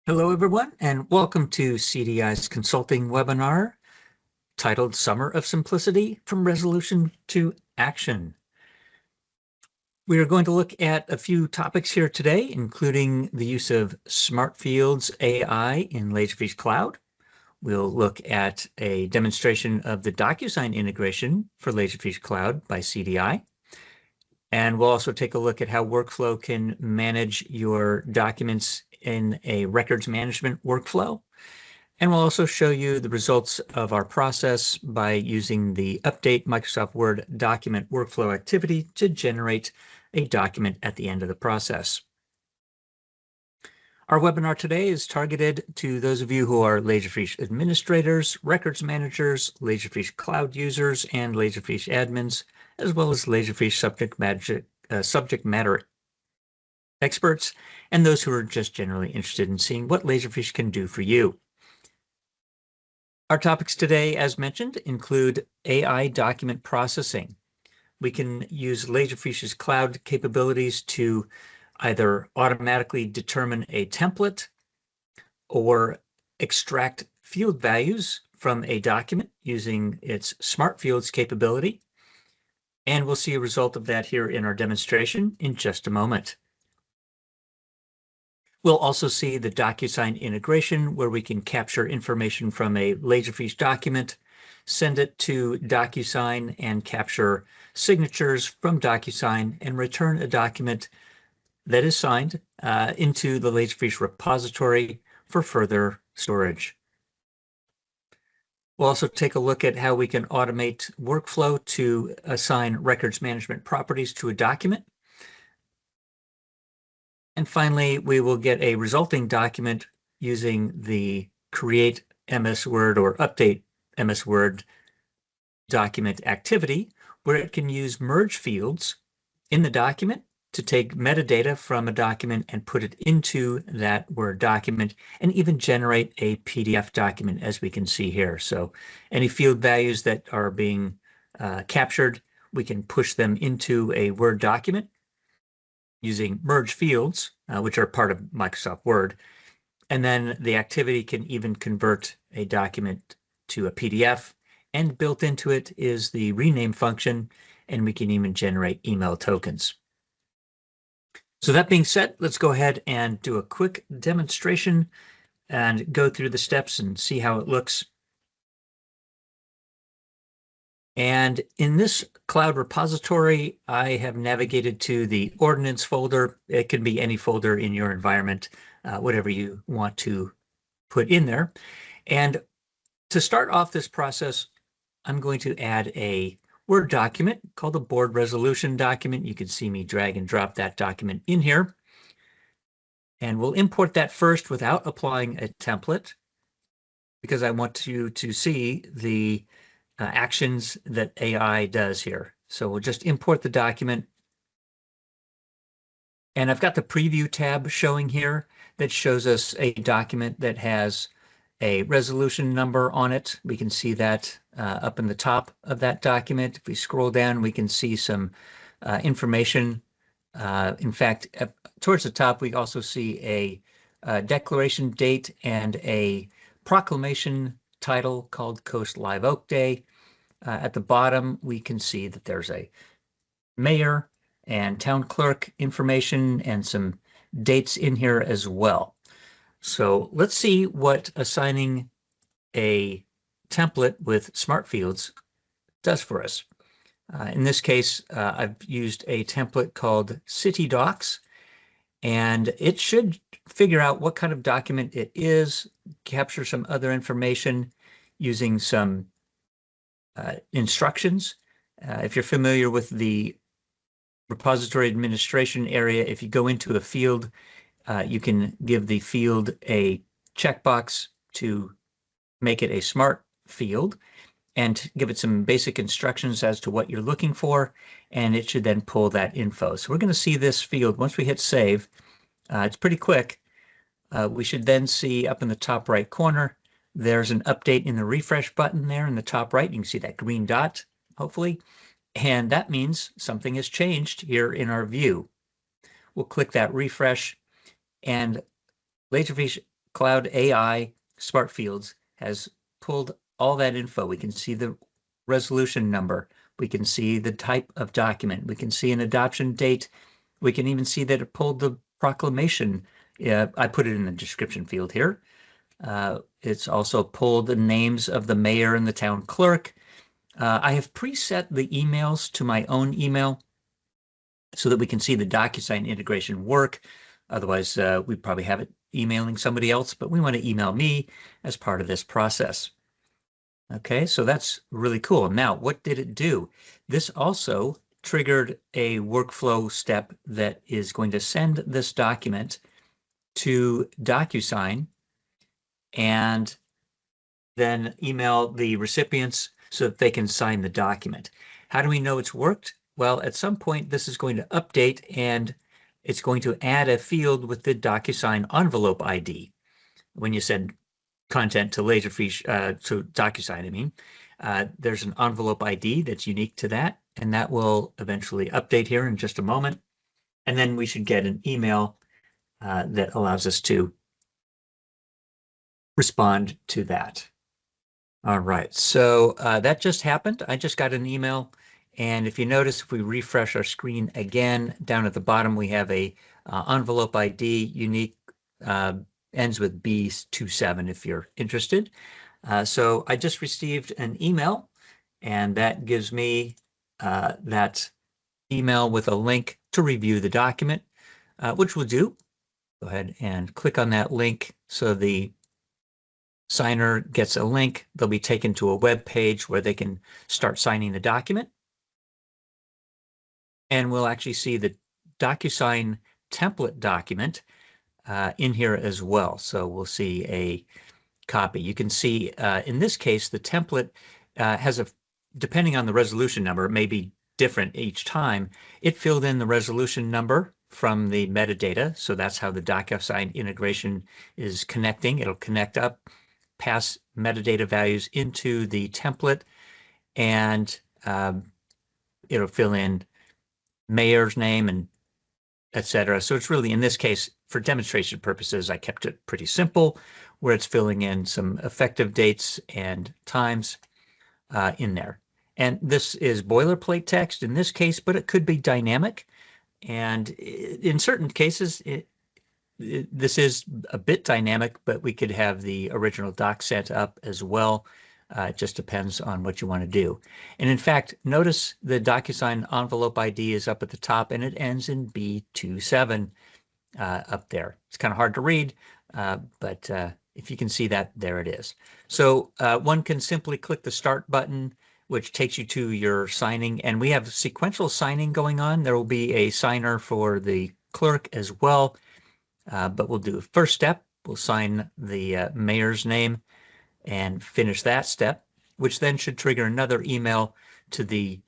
Hello, everyone, and welcome to CDI's consulting webinar titled Summer of Simplicity from Resolution to Action. We are going to look at a few topics here today, including the use of Smart Fields AI in Laserfiche Cloud. We'll look at a demonstration of the DocuSign integration for Laserfiche Cloud by CDI. And we'll also take a look at how workflow can manage your documents in a records management workflow. And we'll also show you the results of our process by using the Update Microsoft Word document workflow activity to generate a document at the end of the process. Our webinar today is targeted to those of you who are Laserfiche administrators, records managers, Laserfiche Cloud users, and Laserfiche admins, as well as Laserfiche subject matter experts, and those who are just generally interested in seeing what Laserfiche can do for you. Our topics today, as mentioned, include AI document processing. We can use Laserfiche's cloud capabilities to either automatically determine a template or extract field values from a document using its Smart Fields capability. And we'll see a result of that here in our demonstration in just a moment. We'll also see the DocuSign integration, where we can capture information from a Laserfiche document, send it to DocuSign, and capture signatures from DocuSign and return a document that is signed into the Laserfiche repository for further storage. We'll also take a look at how we can automate workflow to assign records management properties to a document. And finally, we will get a resulting document using the Create MS Word or Update MS Word document activity, where it can use merge fields in the document to take metadata from a document and put it into that Word document, and even generate a PDF document, as we can see here. So any field values that are being captured, we can push them into a Word document using merge fields, which are part of Microsoft Word. And then the activity can even convert a document to a PDF, and built into it is the rename function, and we can even generate email tokens. So that being said, let's go ahead and do a quick demonstration and go through the steps and see how it looks. And in this cloud repository, I have navigated to the ordnance folder. It can be any folder in your environment, whatever you want to put in there. And to start off this process, I'm going to add a Word document called a board resolution document. You can see me drag and drop that document in here. And we'll import that first without applying a template, because I want you to see the actions that AI does here. So we'll just import the document. And I've got the preview tab showing here that shows us a document that has a resolution number on it. We can see that up in the top of that document. If we scroll down, we can see some information. In fact, towards the top, we also see a declaration date and a proclamation title called Coast Live Oak Day. At the bottom, we can see that there's a mayor and town clerk information and some dates in here as well. So let's see what assigning a template with Smart Fields does for us. In this case, I've used a template called City Docs, and it should figure out what kind of document it is, capture some other information using some instructions. If you're familiar with the repository administration area, if you go into a field, you can give the field a checkbox to make it a smart field and give it some basic instructions as to what you're looking for, and it should then pull that info. So we're going to see this field once we hit save. It's pretty quick. We should then see up in the top right corner, there's an update in the refresh button there in the top right. You can see that green dot, hopefully, and that means something has changed here in our view. We'll click that refresh, and Laserfiche Cloud AI Smart Fields has pulled all that info. We can see the resolution number. We can see the type of document. We can see an adoption date. We can even see that it pulled the proclamation. I put it in the description field here. It's also pulled the names of the mayor and the town clerk. I have preset the emails to my own email so that we can see the DocuSign integration work. Otherwise, we'd probably have it emailing somebody else, but we want to email me as part of this process. Okay, so that's really cool. Now, what did it do? This also triggered a workflow step that is going to send this document to DocuSign and then email the recipients so that they can sign the document. How do we know it's worked? Well, at some point, this is going to update and it's going to add a field with the DocuSign envelope ID. When you send content to Laserfiche, to DocuSign, I mean, there's an envelope ID that's unique to that, and that will eventually update here in just a moment. And then we should get an email that allows us to respond to that. All right, so that just happened. I just got an email, and if you notice, if we refresh our screen again, down at the bottom, we have a envelope ID, unique, ends with B27 if you're interested. So I just received an email, and that gives me that email with a link to review the document, which we'll do. Go ahead and click on that link so the signer gets a link. They'll be taken to a web page where they can start signing the document. And we'll actually see the DocuSign template document in here as well. So we'll see a copy. You can see in this case, the template has depending on the resolution number, it may be different each time. It filled in the resolution number from the metadata. So that's how the DocuSign integration is connecting. It'll connect up, pass metadata values into the template, and it'll fill in mayor's name and etc. So it's really, in this case, for demonstration purposes, I kept it pretty simple, where it's filling in some effective dates and times in there. And this is boilerplate text in this case, but it could be dynamic. And in certain cases, this is a bit dynamic, but we could have the original doc set up as well. It just depends on what you want to do. And in fact, notice the DocuSign envelope ID is up at the top and it ends in B27 up there. It's kind of hard to read, but if you can see that, there it is. So one can simply click the Start button, which takes you to your signing. And we have sequential signing going on. There will be a signer for the clerk as well. But we'll do a first step. We'll sign the mayor's name and finish that step, which then should trigger another email to the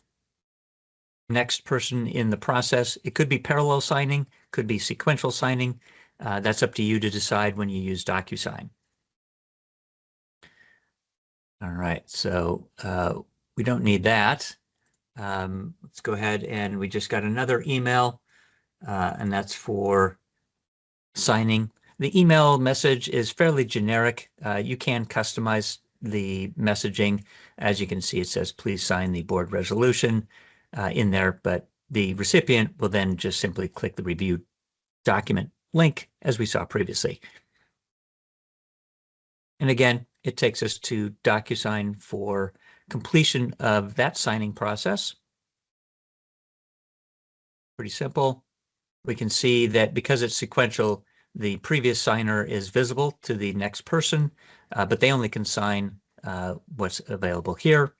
next person in the process. It could be parallel signing, could be sequential signing. That's up to you to decide when you use DocuSign. All right, so we don't need that. Let's go ahead, and we just got another email, and that's for signing. The email message is fairly generic. You can customize the messaging. As you can see, it says, please sign the board resolution in there, but the recipient will then just simply click the review document link as we saw previously. And again, it takes us to DocuSign for completion of that signing process. Pretty simple. We can see that because it's sequential, the previous signer is visible to the next person, but they only can sign what's available here.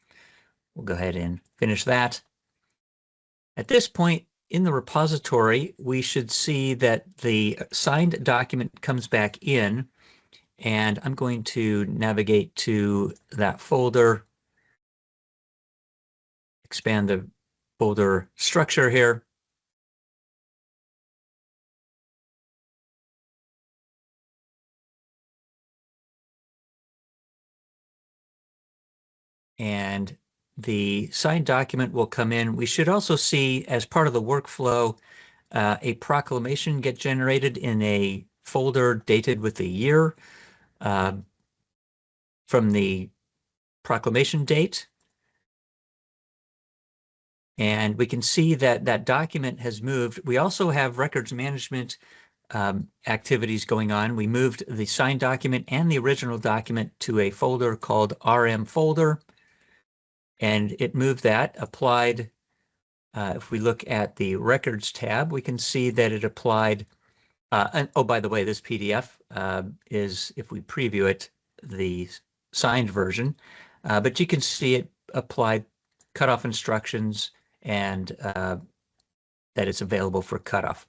We'll go ahead and finish that. At this point in the repository, we should see that the signed document comes back in, and I'm going to navigate to that folder, expand the folder structure here. And the signed document will come in. We should also see, as part of the workflow, a proclamation get generated in a folder dated with the year. from the proclamation date. And we can see that that document has moved. We also have records management activities going on. We moved the signed document and the original document to a folder called RM folder. And it moved that, applied. If we look at the records tab, we can see that it applied. And, oh, by the way, this PDF is, if we preview it, the signed version. But you can see it applied cutoff instructions and that it's available for cutoff.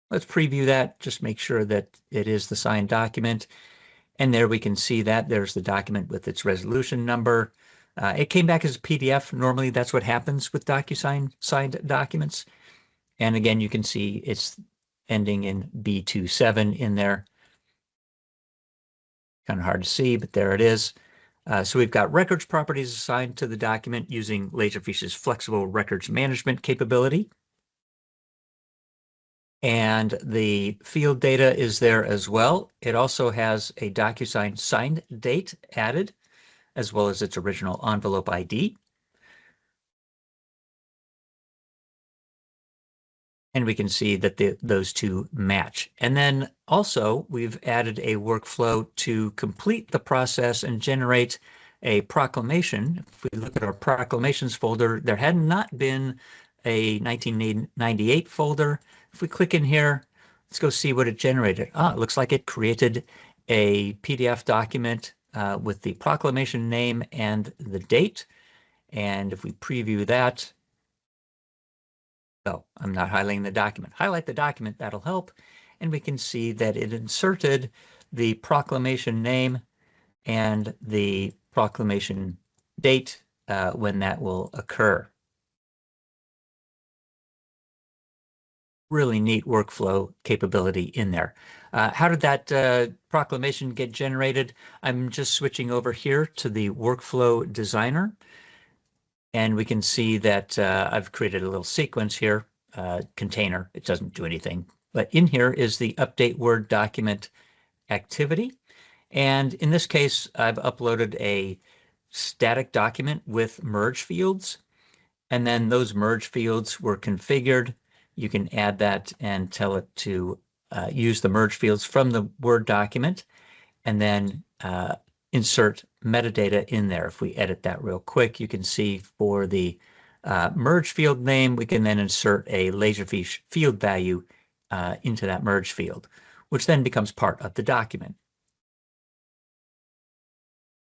Let's preview that, just make sure that it is the signed document. And there we can see that there's the document with its resolution number. It came back as a PDF. Normally that's what happens with DocuSign signed documents. And again, you can see it's ending in B27 in there. Kind of hard to see, but there it is. So we've got records properties assigned to the document using Laserfiche's flexible records management capability. And the field data is there as well. It also has a DocuSign signed date added, as well as its original envelope ID. And we can see that those two match. And then also we've added a workflow to complete the process and generate a proclamation. If we look at our proclamations folder, there had not been a 1998 folder. If we click in here, let's go see what it generated. It looks like it created a PDF document with the proclamation name and the date. And if we preview that, oh, I'm not highlighting the document. Highlight the document, that'll help. And we can see that it inserted the proclamation name and the proclamation date when that will occur. Really neat workflow capability in there. How did that proclamation get generated? I'm just switching over here to the workflow designer. And we can see that I've created a little sequence here, container. It doesn't do anything. But in here is the update Word document activity. And in this case, I've uploaded a static document with merge fields. And then those merge fields were configured. You can add that and tell it to use the merge fields from the Word document and then insert metadata in there. If we edit that real quick, you can see for the merge field name, we can then insert a Laserfiche field value into that merge field, which then becomes part of the document.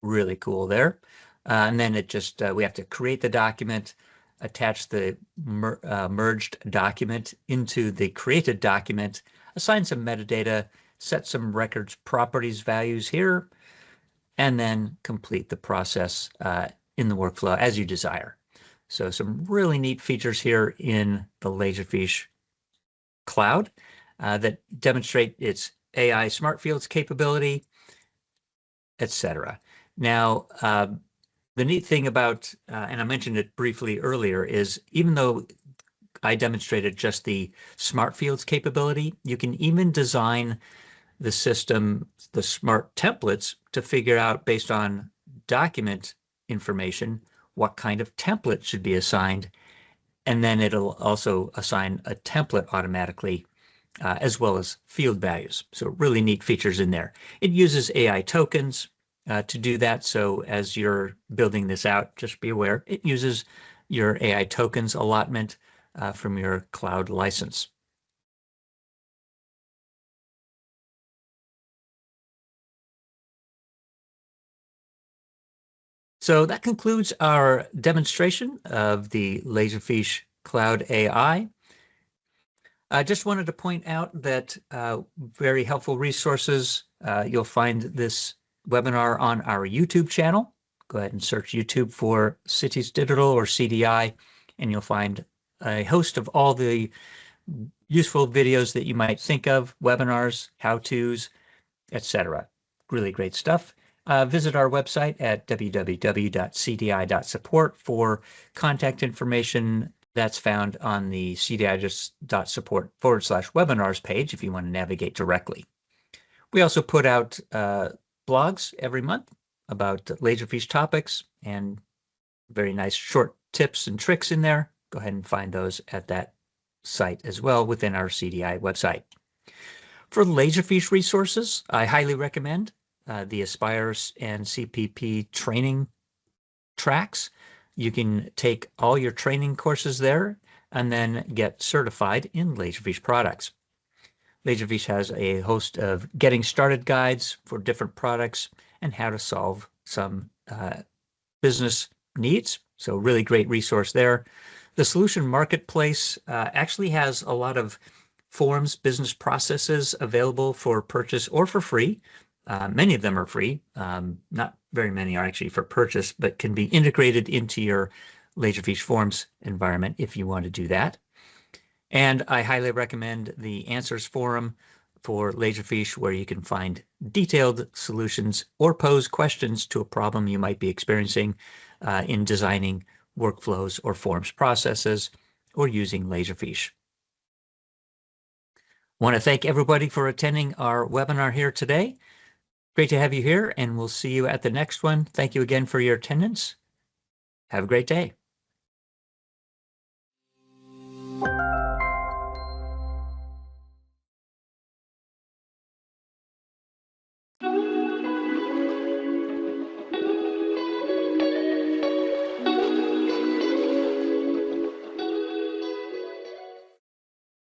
Really cool there. And then it just, we have to create the document, attach the merged document into the created document, assign some metadata, set some records properties values here, and then complete the process in the workflow as you desire. So some really neat features here in the Laserfiche Cloud that demonstrate its AI smart fields capability, etc. Now, the neat thing about, and I mentioned it briefly earlier, is even though I demonstrated just the smart fields capability, you can even design the system, the smart templates, to figure out based on document information what kind of template should be assigned. And then it'll also assign a template automatically as well as field values. So really neat features in there. It uses AI tokens to do that. So as you're building this out, just be aware it uses your AI tokens allotment from your cloud license. So that concludes our demonstration of the Laserfiche Cloud AI. I just wanted to point out that very helpful resources. You'll find this webinar on our YouTube channel. Go ahead and search YouTube for Cities Digital or CDI, and you'll find a host of all the useful videos that you might think of, webinars, how-tos, etc. Really great stuff. Visit our website at www.cdi.support for contact information that's found on the cdi.support/webinars page if you want to navigate directly. We also put out blogs every month about Laserfiche topics and very nice short tips and tricks in there. Go ahead and find those at that site as well within our CDI website. For Laserfiche resources, I highly recommend the Aspires and CPP training tracks. You can take all your training courses there and then get certified in Laserfiche products. Laserfiche has a host of getting started guides for different products and how to solve some business needs. So really great resource there. The Solution Marketplace actually has a lot of forms, business processes available for purchase or for free. Many of them are free. Not very many are actually for purchase, but can be integrated into your Laserfiche Forms environment if you want to do that. And I highly recommend the Answers Forum for Laserfiche, where you can find detailed solutions or pose questions to a problem you might be experiencing in designing workflows or forms processes or using Laserfiche. I want to thank everybody for attending our webinar here today. Great to have you here, and we'll see you at the next one. Thank you again for your attendance. Have a great day.